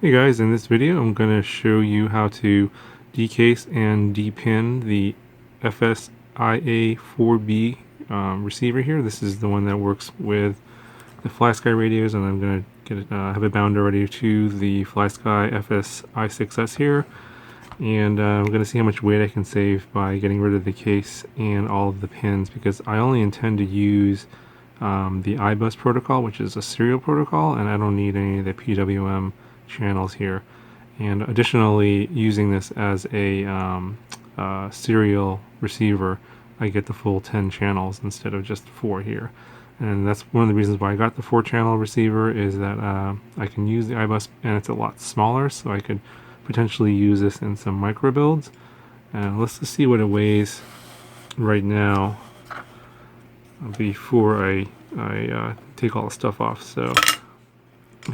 Hey guys, in this video I'm going to show you how to decase and depin the FS-iA4B receiver here. This is the one that works with the Flysky radios, and I'm going to get it, have it bound already to the Flysky FS-i6S here. And I'm going to see how much weight I can save by getting rid of the case and all of the pins, because I only intend to use the iBus protocol, which is a serial protocol, and I don't need any of the PWM channels here. And additionally, using this as a serial receiver, I get the full 10 channels instead of just 4 here. And that's one of the reasons why I got the 4-channel receiver, is that I can use the iBus, and it's a lot smaller, so I could potentially use this in some micro builds. Let's just see what it weighs right now before I take all the stuff off. So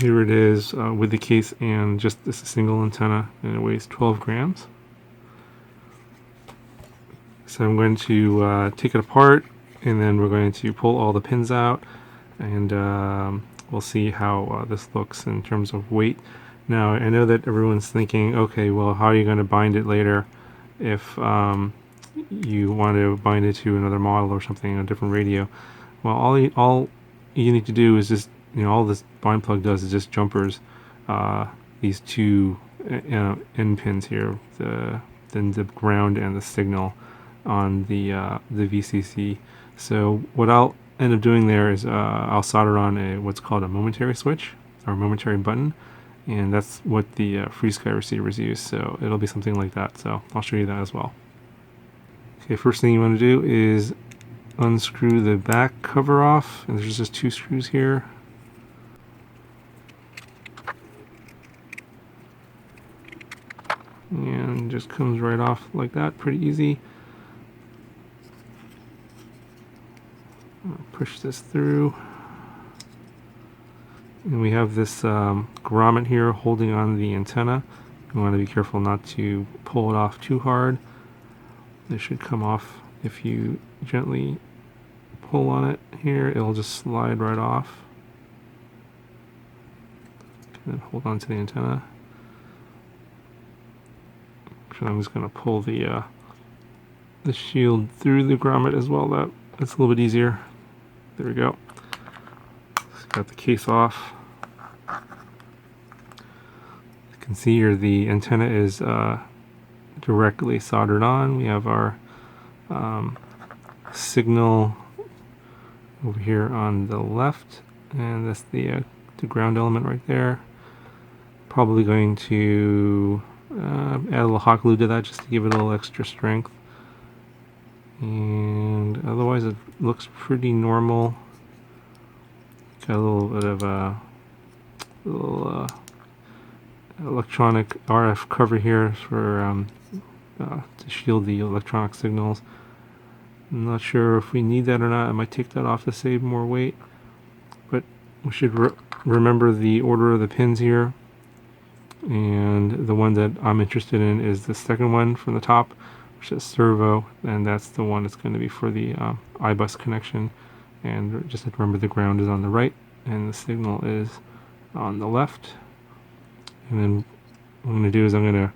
here it is with the case and just this single antenna, and it weighs 12 grams. So I'm going to take it apart, and then we're going to pull all the pins out, and we'll see how this looks in terms of weight. Now, I know that everyone's thinking, okay, well, how are you going to bind it later if you want to bind it to another model or something, a different radio? Well, all you need to do is just, all this bind plug does is just jumpers these two end pins here, then the ground and the signal on the VCC. So what I'll end up doing there is I'll solder on what's called a momentary switch, or momentary button, and that's what the Flysky receivers use. So it'll be something like that. So I'll show you that as well. Okay, first thing you want to do is unscrew the back cover off, and there's just 2 screws here. And just comes right off like that, pretty easy. I'll push this through, and we have this grommet here holding on the antenna. You want to be careful not to pull it off too hard. This should come off if you gently pull on it here. It'll just slide right off. And then hold on to the antenna. So I'm just going to pull the shield through the grommet as well. That's a little bit easier. There we go. Got the case off. You can see here the antenna is directly soldered on. We have our signal over here on the left, and that's the ground element right there. Probably going to add a little hot glue to that just to give it a little extra strength. And otherwise it looks pretty normal. Got a little bit of a little electronic RF cover here for to shield the electronic signals. I'm not sure if we need that or not. I might take that off to save more weight, but we should remember the order of the pins here. And the one that I'm interested in is the second one from the top, which is servo, and that's the one that's going to be for the iBus connection. And just remember, the ground is on the right and the signal is on the left. And then what I'm going to do is I'm going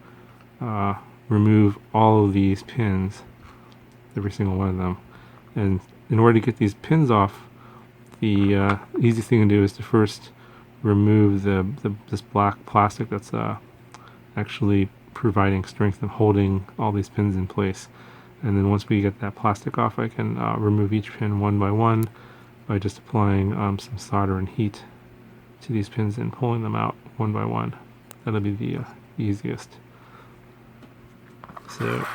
to remove all of these pins, every single one of them. And in order to get these pins off, the easiest thing to do is to first remove this black plastic that's actually providing strength and holding all these pins in place. And then once we get that plastic off, I can remove each pin one by one by just applying some solder and heat to these pins and pulling them out one by one. That'll be the easiest. So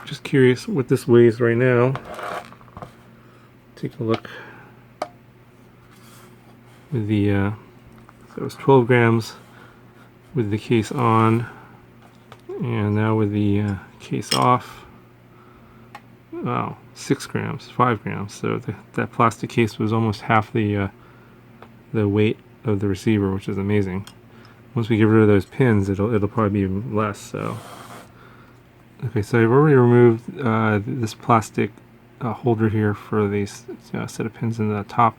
just curious what this weighs right now. Take a look with the so it was 12 grams with the case on, and now with the case off, wow, 6 grams, 5 grams. So that plastic case was almost half the weight of the receiver, which is amazing. Once we get rid of those pins, it'll probably be even less. So okay, so I've already removed this plastic holder here for these set of pins in the top,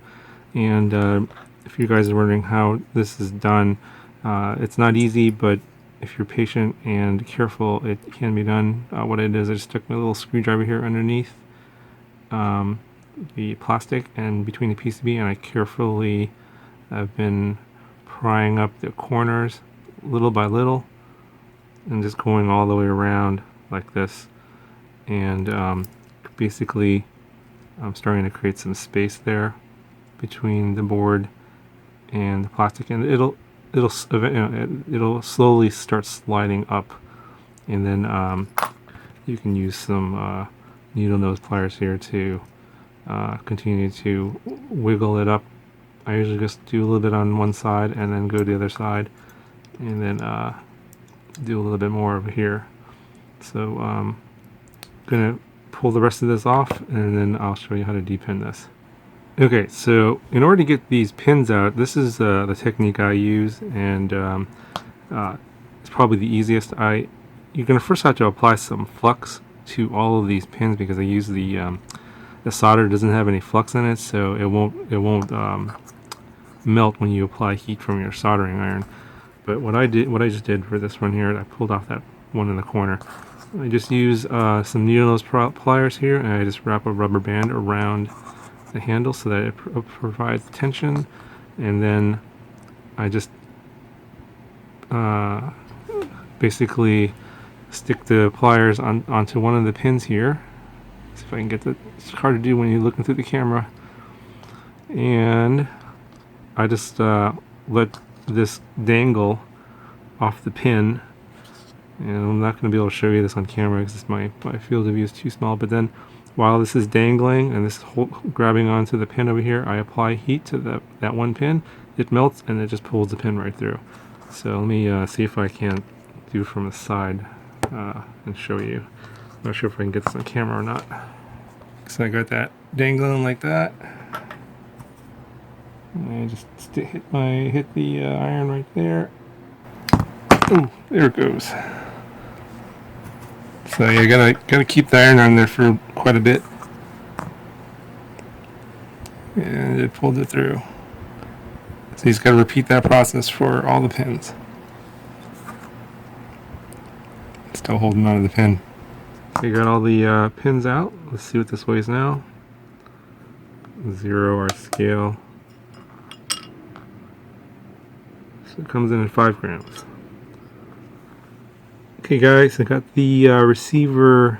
and if you guys are wondering how this is done, It's not easy, but if you're patient and careful, it can be done. What I did is I just stuck my little screwdriver here underneath the plastic and between the PCB, and I carefully have been prying up the corners little by little and just going all the way around like this, and basically I'm starting to create some space there between the board and the plastic, and it'll slowly start sliding up, and then you can use some needle nose pliers here to continue to wiggle it up. I usually just do a little bit on one side and then go to the other side, and then do a little bit more over here. So I'm gonna pull the rest of this off, and then I'll show you how to depin this. Okay, so in order to get these pins out, this is the technique I use, and it's probably the easiest. You're gonna first have to apply some flux to all of these pins, because I use the solder doesn't have any flux in it, so it won't melt when you apply heat from your soldering iron. But what I just did for this one here, I pulled off that one in the corner. I just use some needle nose pliers here, and I just wrap a rubber band around the handle so that it provides tension, and then I just basically stick the pliers onto one of the pins here. See if I can get that. It's hard to do when you're looking through the camera, and I just let this dangle off the pin, and I'm not going to be able to show you this on camera because my field of view is too small. But then while this is dangling and this is grabbing onto the pin over here, I apply heat to that one pin. It melts and it just pulls the pin right through. So let me see if I can do it from the side and show you. I'm not sure if I can get this on camera or not. So I got that dangling like that. And I just hit the iron right there. Oh, there it goes. So you gotta keep the iron on there for quite a bit, and it pulled it through. So you just gotta repeat that process for all the pins. Still holding onto the pin. So you got all the pins out. Let's see what this weighs now. 0 our scale. So it comes in at 5 grams. Okay guys, I got the receiver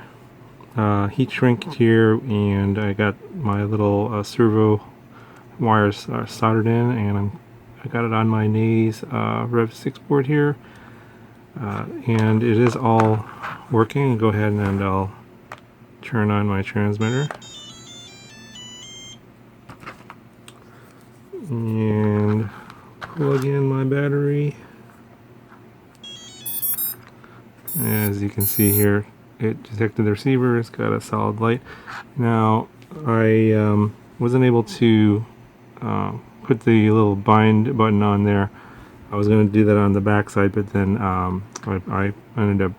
heat shrinked here, and I got my little servo wires soldered in, and I got it on my Naze Rev 6 board here, and it is all working. Go ahead and I'll turn on my transmitter, and plug in my battery. As you can see here, it detected the receiver. It's got a solid light. Now, I wasn't able to put the little bind button on there. I was going to do that on the back side, but then I ended up,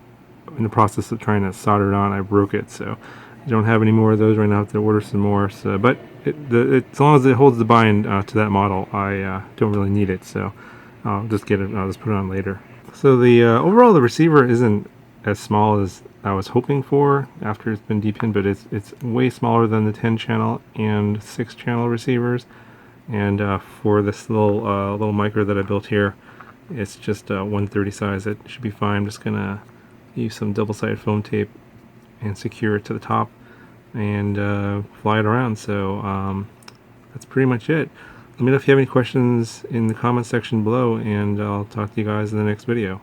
in the process of trying to solder it on, I broke it. So I don't have any more of those right now. I have to order some more. So, but as long as it holds the bind to that model, I don't really need it. So I'll just put it on later. So the overall, the receiver isn't as small as I was hoping for after it's been depinned, but it's way smaller than the 10-channel and 6-channel receivers. And for this little micro that I built here, it's just 1/30 size. It should be fine. I'm just gonna use some double-sided foam tape and secure it to the top and fly it around. So that's pretty much it. Let me know if you have any questions in the comment section below, and I'll talk to you guys in the next video.